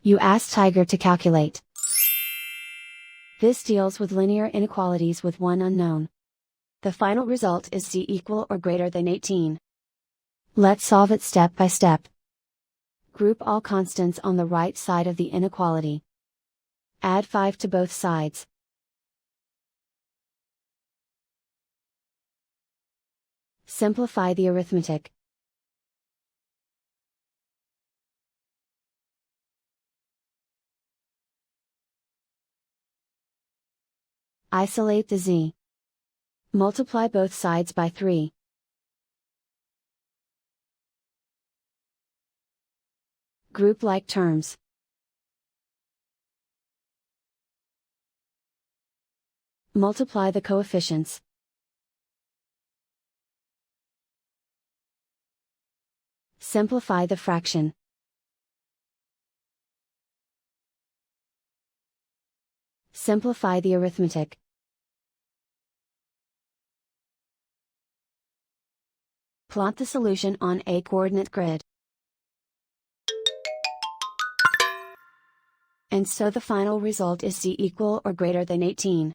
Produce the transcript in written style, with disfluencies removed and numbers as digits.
You ask Tiger to calculate. This deals with linear inequalities with one unknown. The final result is c equal or greater than 18. Let's solve it step by step. Group all constants on the right side of the inequality. Add 5 to both sides. Simplify the arithmetic. Isolate the z. Multiply both sides by 3. Group like terms. Multiply the coefficients. Simplify the fraction. Simplify the arithmetic. Plot the solution on a coordinate grid. And so the final result is c equal or greater than 18.